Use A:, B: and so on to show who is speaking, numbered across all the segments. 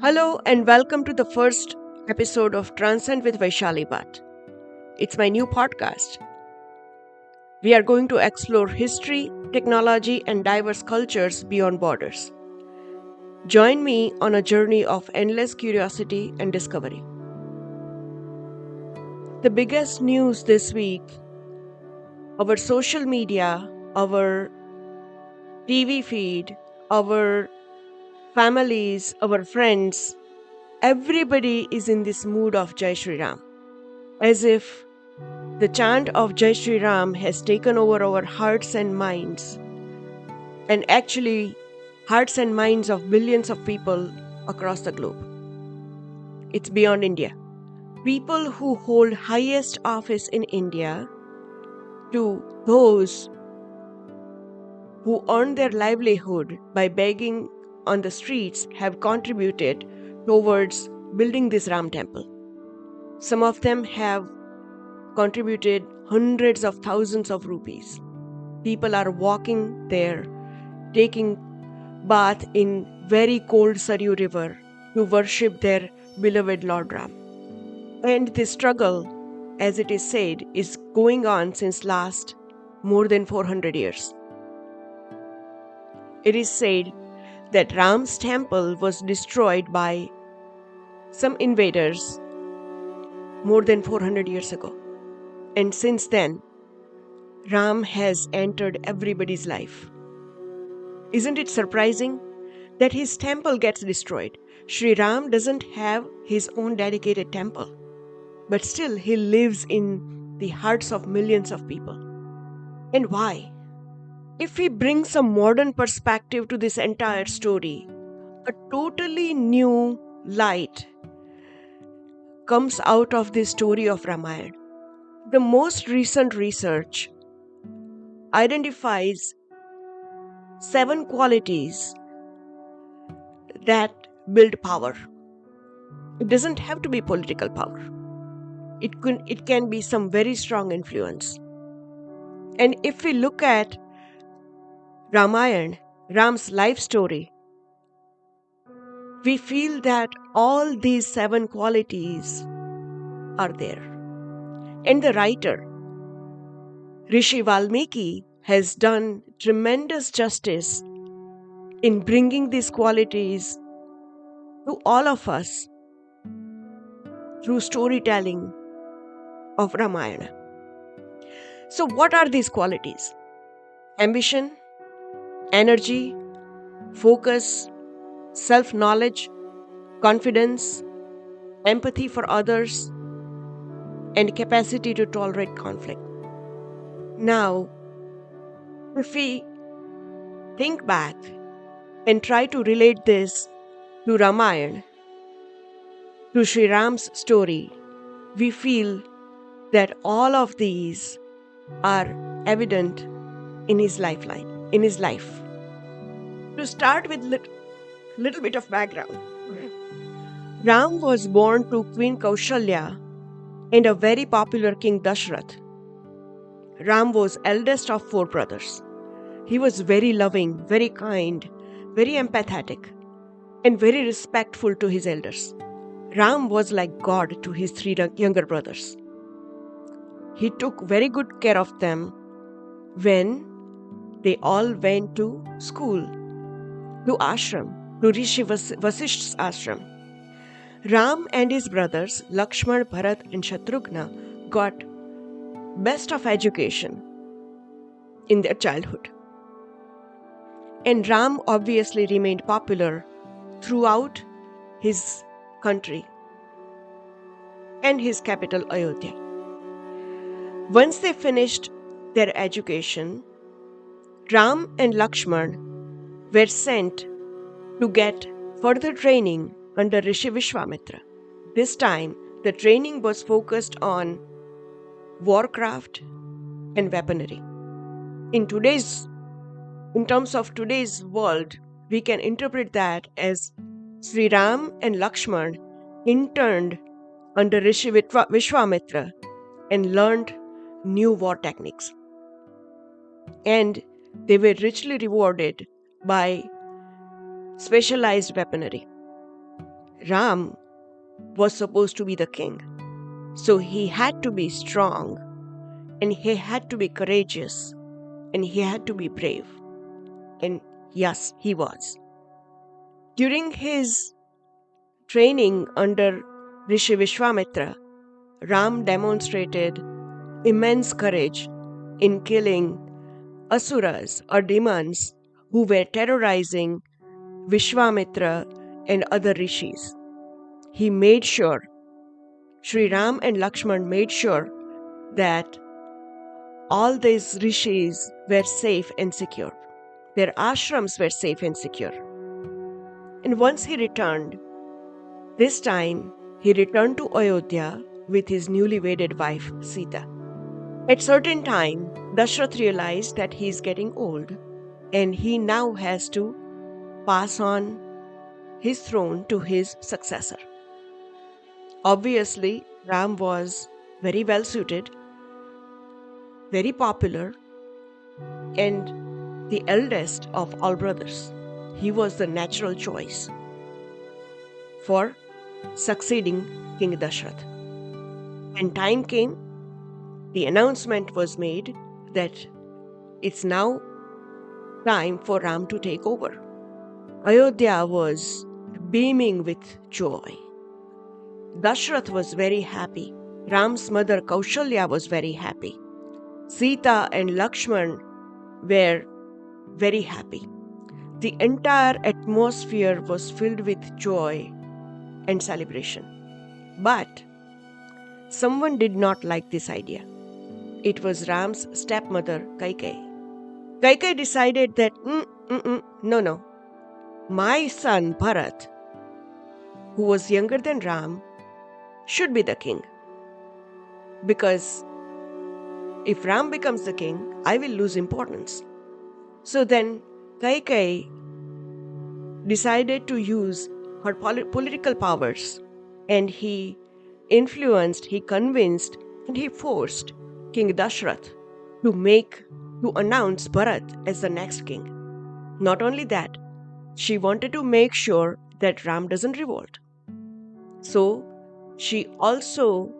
A: Hello and welcome to the first episode of Transcend with Vaishali Bhatt. It's my new podcast. We are going to explore history, technology, and diverse cultures beyond borders. Join me on a journey of endless curiosity and discovery. The biggest news this week, our social media, our TV feed, our families, our friends, everybody is in this mood of Jai Shri Ram, as if the chant of Jai Shri Ram has taken over our hearts and minds, and actually hearts and minds of billions of people across the globe. It's beyond India. People who hold highest office in India to those who earn their livelihood by begging on the streets have contributed towards building this Ram temple. Some of them have contributed hundreds of thousands of rupees. People are walking there, taking bath in very cold Saryu river to worship their beloved Lord Ram. And this struggle, as it is said, is going on since last more than 400 years. It is said that Ram's temple was destroyed by some invaders more than 400 years ago. And since then, Ram has entered everybody's life. Isn't it surprising that his temple gets destroyed? Sri Ram doesn't have his own dedicated temple, but still he lives in the hearts of millions of people. And why? If we bring some modern perspective to this entire story, a totally new light comes out of this story of Ramayana. The most recent research identifies 7 qualities that build power. It doesn't have to be political power. It can be some very strong influence. And if we look at Ramayana, Ram's life story, we feel that all these 7 qualities are there. And the writer, Rishi Valmiki, has done tremendous justice in bringing these qualities to all of us through storytelling of Ramayana. So, what are these qualities? Ambition, energy, focus, self-knowledge, confidence, empathy for others, and capacity to tolerate conflict. Now, if we think back and try to relate this to Ramayana, to Sri Ram's story, we feel that all of these are evident in his life. To start with little bit of background. Ram was born to Queen Kaushalya and a very popular King Dashrath. Ram was eldest of 4 brothers. He was very loving, very kind, very empathetic, and very respectful to his elders. Ram was like God to his 3 younger brothers. He took very good care of them when they all went to school, to ashram, to Rishi Vasishtha's ashram. Ram and his brothers, Lakshman, Bharat, and Shatrughna, got best of education in their childhood. And Ram obviously remained popular throughout his country and his capital Ayodhya. Once they finished their education, Ram and Lakshman were sent to get further training under Rishi Vishwamitra. This time, the training was focused on warcraft and weaponry. In terms of today's world, we can interpret that as Sri Ram and Lakshman interned under Rishi Vishwamitra and learned new war techniques. And they were richly rewarded by specialized weaponry. Ram was supposed to be the king. So he had to be strong, and he had to be courageous, and he had to be brave. And yes, he was. During his training under Rishi Vishwamitra, Ram demonstrated immense courage in killing asuras or demons who were terrorizing Vishwamitra and other rishis. He made sure, Sri Ram and Lakshman made sure that all these rishis were safe and secure. Their ashrams were safe and secure. And once he returned, this time he returned to Ayodhya with his newly wedded wife Sita. At certain time, Dashrath realized that he is getting old and he now has to pass on his throne to his successor. Obviously, Ram was very well suited, very popular, and the eldest of all brothers. He was the natural choice for succeeding King Dashrath. When time came, the announcement was made that it's now time for Ram to take over. Ayodhya was beaming with joy. Dashrath was very happy. Ram's mother Kaushalya was very happy. Sita and Lakshman were very happy. The entire atmosphere was filled with joy and celebration. But someone did not like this idea. It was Ram's stepmother, Kaikeyi. Kaikeyi decided that, no. My son, Bharat, who was younger than Ram, should be the king. Because if Ram becomes the king, I will lose importance. So then Kaikeyi decided to use her political powers, and he influenced, he convinced, and he forced King Dashrath to announce Bharat as the next king. Not only that, she wanted to make sure that Ram doesn't revolt. So she also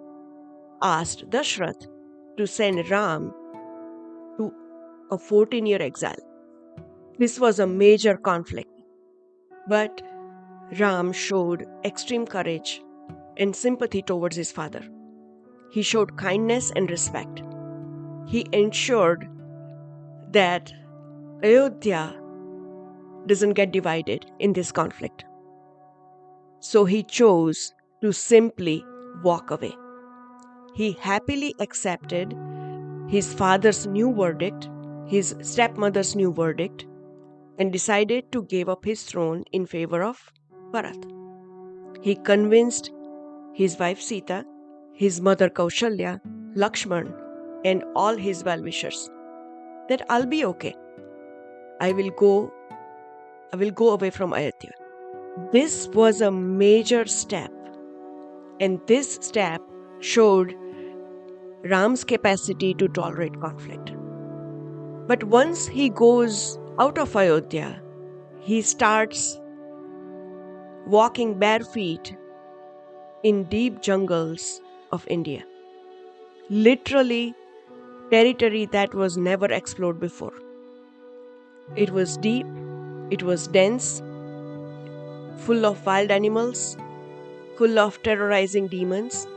A: asked Dashrath to send Ram to a 14-year exile. This was a major conflict, but Ram showed extreme courage and sympathy towards his father. He showed kindness and respect. He ensured that Ayodhya doesn't get divided in this conflict. So he chose to simply walk away. He happily accepted his father's new verdict, his stepmother's new verdict, and decided to give up his throne in favor of Bharat. He convinced his wife Sita, his mother Kaushalya, Lakshman, and all his well-wishers that I'll be okay. I will go away from Ayodhya. This was a major step, and this step showed Ram's capacity to tolerate conflict. But once he goes out of Ayodhya, he starts walking bare feet in deep jungles of India. Literally, territory that was never explored before. It was deep, it was dense, full of wild animals, full of terrorizing demons,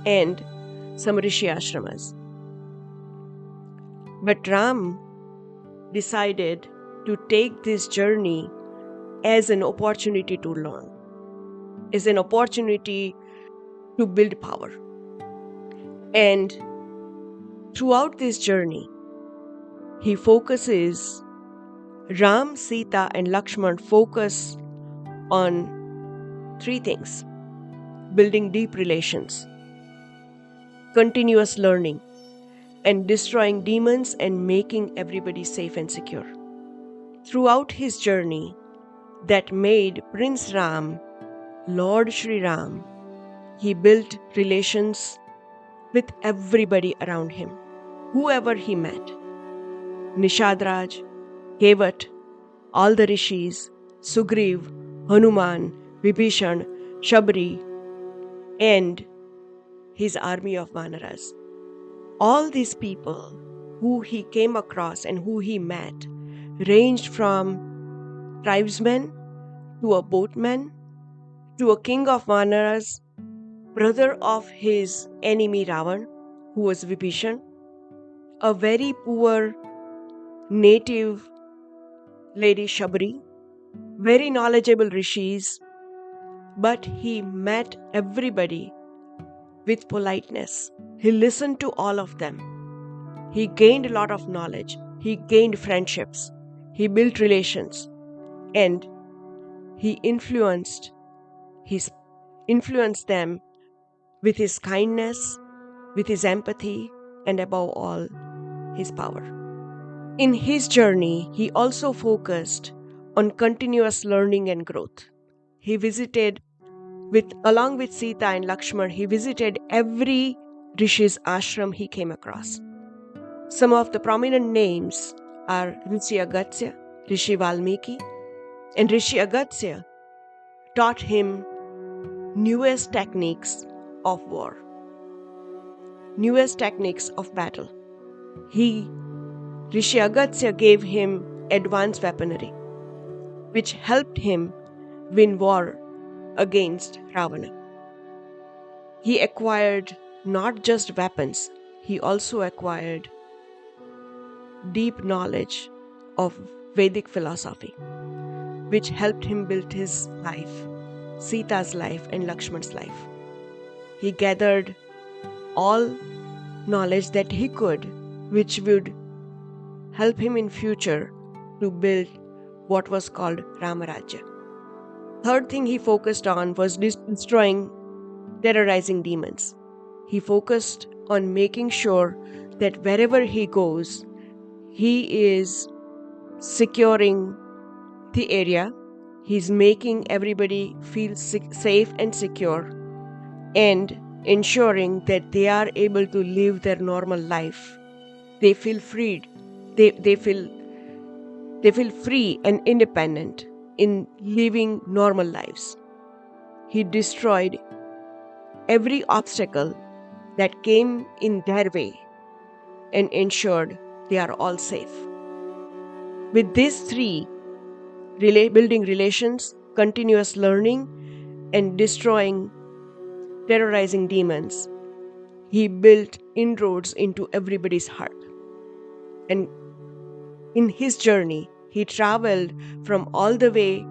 A: and some rishi ashramas. But Ram decided to take this journey as an opportunity to learn, as an opportunity to build power. And throughout this journey, he focuses, Ram, Sita, and Lakshman focus on three things: building deep relations, continuous learning, and destroying demons and making everybody safe and secure. Throughout his journey, that made Prince Ram, Lord Shri Ram, he built relations with everybody around him, whoever he met. Nishadraj, Kevat, all the rishis, Sugriv, Hanuman, Vibhishan, Shabri, and his army of Vanaras. All these people who he came across and who he met ranged from tribesmen to a boatman to a king of Vanaras, brother of his enemy Ravan, who was Vibhishan, a very poor native lady Shabri, very knowledgeable rishis, but he met everybody with politeness. He listened to all of them. He gained a lot of knowledge. He gained friendships. He built relations. And he his influenced them with his kindness, with his empathy, and above all, his power. In his journey, he also focused on continuous learning and growth. He visited along with Sita and Lakshman, he visited every Rishi's ashram he came across. Some of the prominent names are Rishi Agastya, Rishi Valmiki, and Rishi Agastya taught him newest techniques of war, newest techniques of battle. Rishi Agastya gave him advanced weaponry, which helped him win war against Ravana. He acquired not just weapons, he also acquired deep knowledge of Vedic philosophy, which helped him build his life, Sita's life and Lakshman's life. He gathered all knowledge that he could, which would help him in future to build what was called Ramarajya. Third thing he focused on was destroying terrorizing demons. He focused on making sure that wherever he goes, he is securing the area. He's making everybody feel safe and secure and ensuring that they are able to live their normal life. They feel freed. They feel free and independent in living normal lives. He destroyed every obstacle that came in their way and ensured they are all safe. With these three, building relations, continuous learning, and destroying terrorizing demons, he built inroads into everybody's heart. And in his journey, he traveled from all the way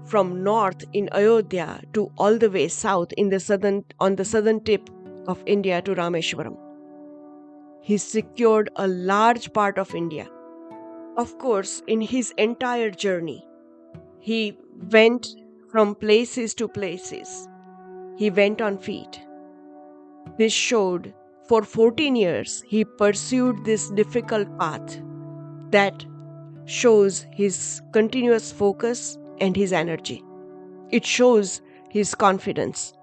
A: from north in Ayodhya to all the way south on the southern tip of India to Rameshwaram. He secured a large part of India. Of course, in his entire journey, he went from places to places. He went on feet. This showed for 14 years he pursued this difficult path that shows his continuous focus and his energy. It shows his confidence.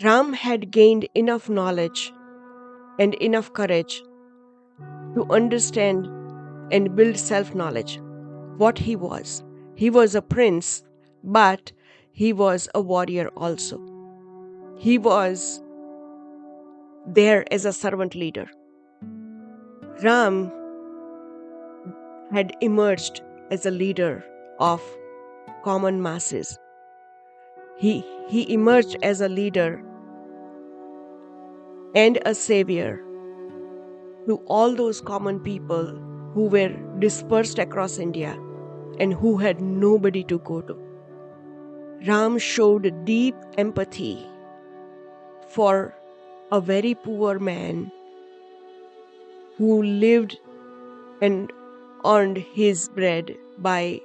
A: Ram had gained enough knowledge and enough courage to understand and build self-knowledge. What he was. He was a prince, but he was a warrior also. He was there as a servant leader. Ram had emerged as a leader of common masses. He emerged as a leader and a savior to all those common people who were dispersed across India and who had nobody to go to. Ram showed deep empathy for a very poor man who lived and earned his bread by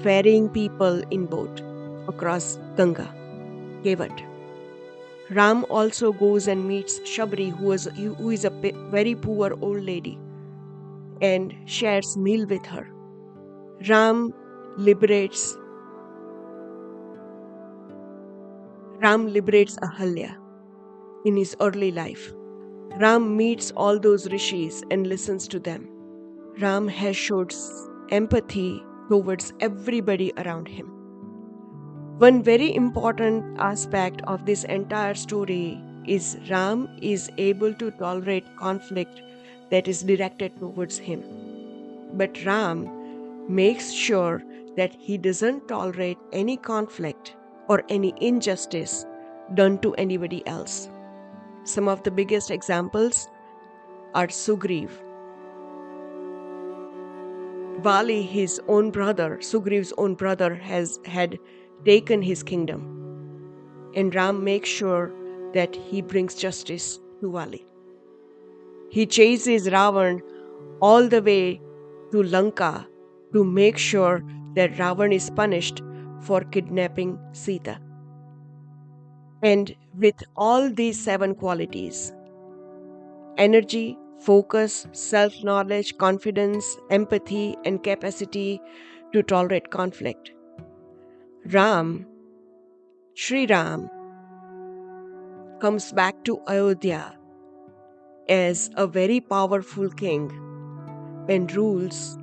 A: ferrying people in boat across Ganga, Kevat. Ram also goes and meets Shabri, who is a very poor old lady, and shares meal with her. Ram liberates Ahalya in his early life. Ram meets all those rishis and listens to them. Ram has showed empathy towards everybody around him. One very important aspect of this entire story is Ram is able to tolerate conflict that is directed towards him. But Ram makes sure that he doesn't tolerate any conflict or any injustice done to anybody else. Some of the biggest examples are Sugriv. Vali, his own brother, Sugriv's own brother, had taken his kingdom. And Ram makes sure that he brings justice to Vali. He chases Ravan all the way to Lanka to make sure that Ravan is punished for kidnapping Sita. And with all these 7 qualities, energy, focus, self-knowledge, confidence, empathy, and capacity to tolerate conflict, Sri Ram, comes back to Ayodhya as a very powerful king and rules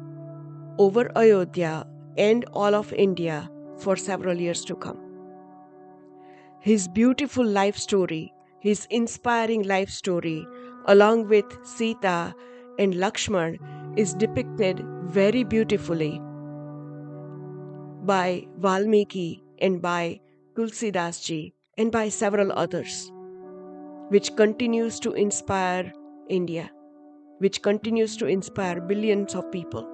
A: over Ayodhya and all of India for several years to come. His beautiful life story, his inspiring life story, along with Sita and Lakshman, is depicted very beautifully by Valmiki and by Tulsidas ji and by several others, which continues to inspire India, which continues to inspire billions of people.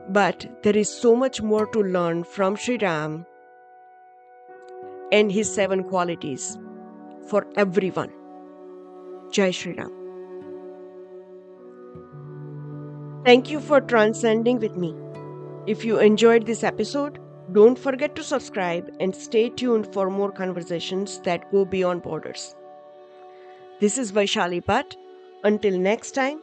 A: But there is so much more to learn from Sri Ram and his 7 qualities for everyone. Jai Shri Ram. Thank you for transcending with me. If you enjoyed this episode, don't forget to subscribe and stay tuned for more conversations that go beyond borders. This is Vaishali Bhatt. Until next time,